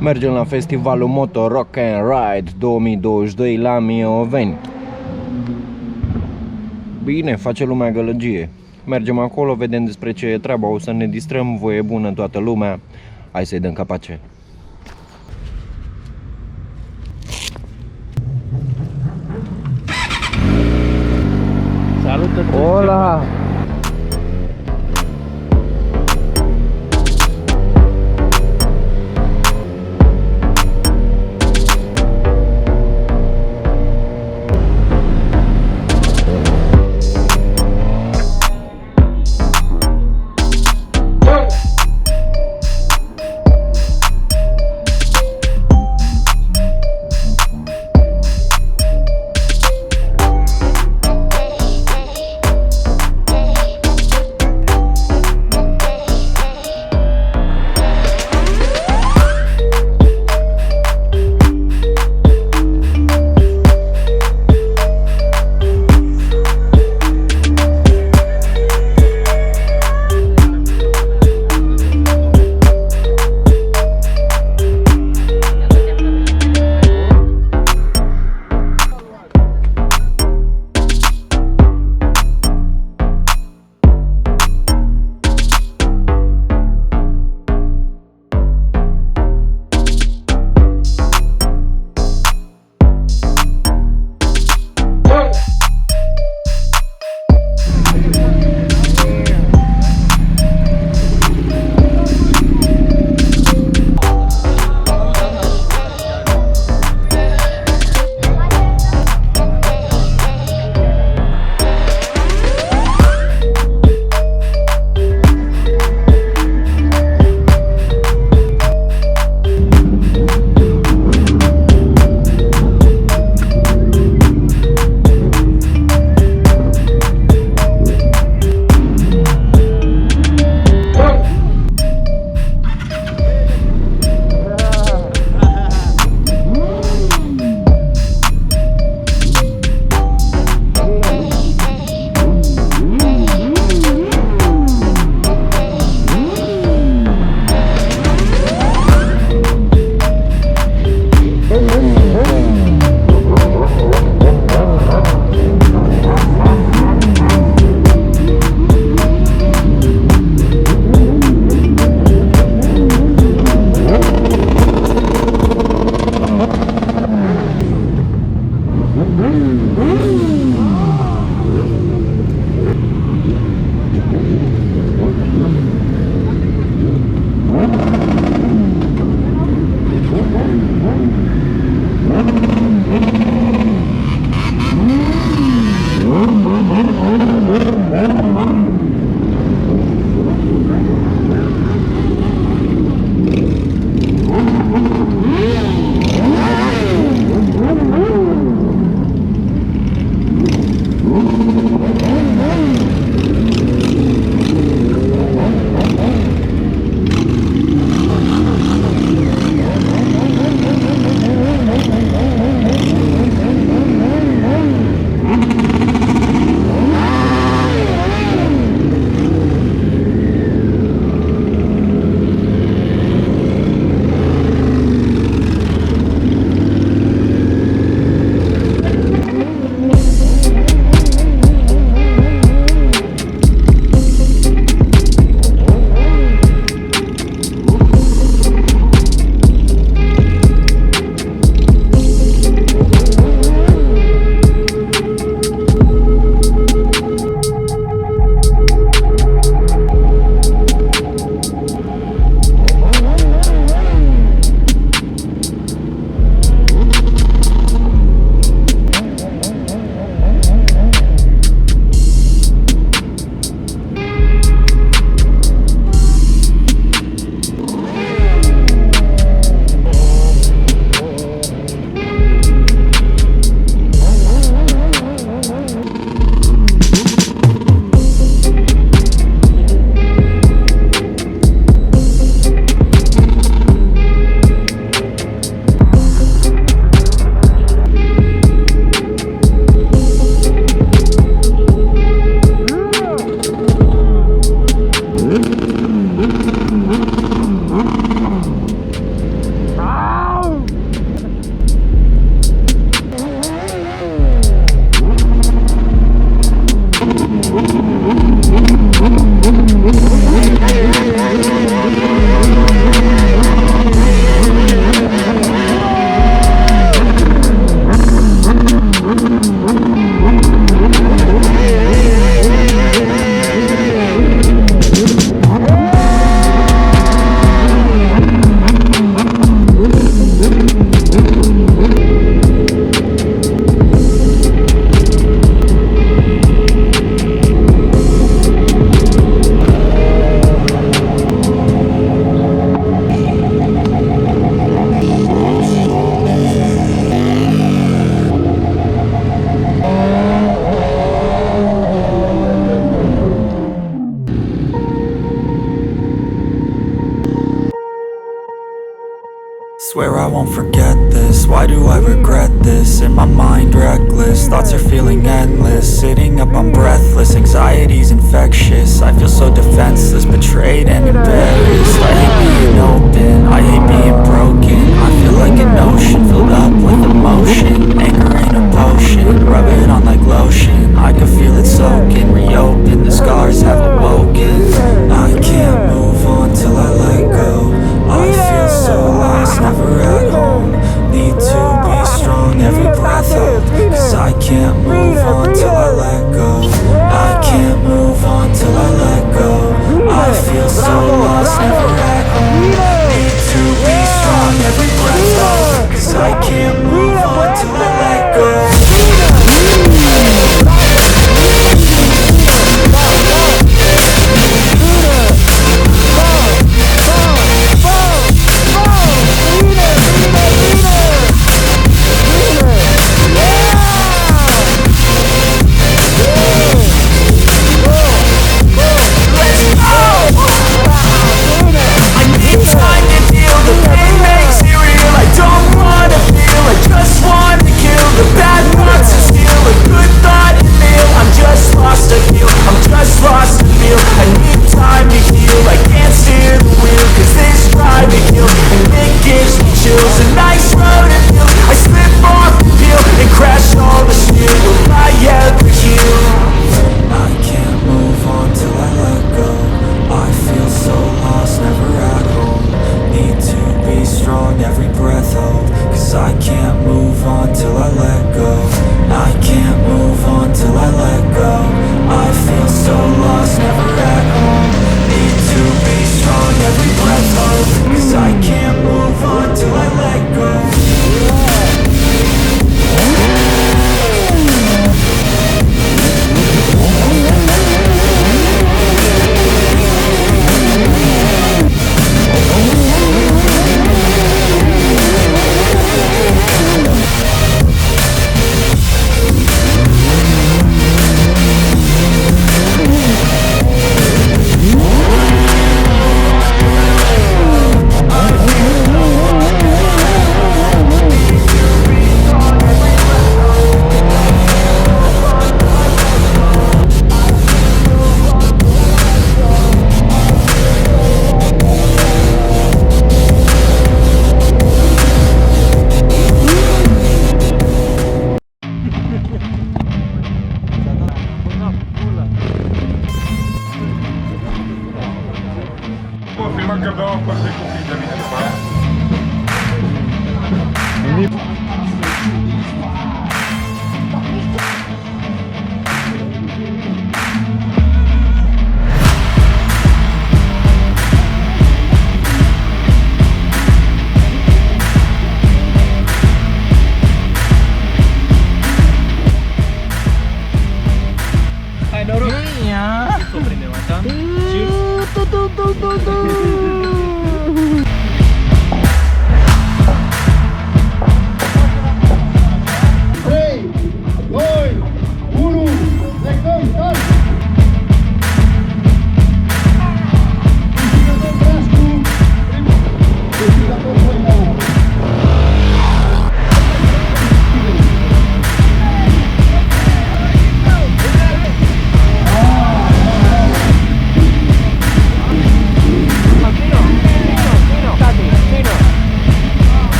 Mergem la festivalul Moto Rock and Ride 2022 la Mioveni. Bine, face lumea gălăgie. Mergem acolo, vedem despre ce e treaba, o să ne distrăm, voie bună toată lumea. Hai să-i dăm capace. Salută! Hola! Swear I won't forget this, why do I regret this? In my mind reckless, thoughts are feeling endless. Sitting up, I'm breathless, anxiety's infectious. I feel so defenseless, betrayed and embarrassed. I hate being open, I hate being broken. I feel like an ocean filled up with emotion. Anger ain't a potion, rub it on like lotion. I can feel it soaking, reopen, the scars have awoken. I can't move on till I let go. I feel so lost, never at home. Need to be strong, every breath hold. Cause I can't move on till I let go. I can't move on till I let go. I feel so lost, never at home. Need to be strong, every breath hold. Cause I can't move on till I let go.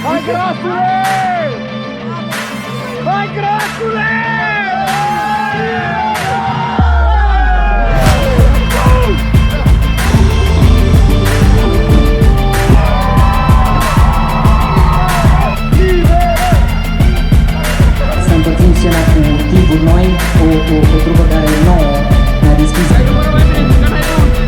Hai grasule! Hai grasule! Sempre funziona triburi noi, o trupă care nouă ne-a deschis. Hai, numărul mai bine, că n-ai bun!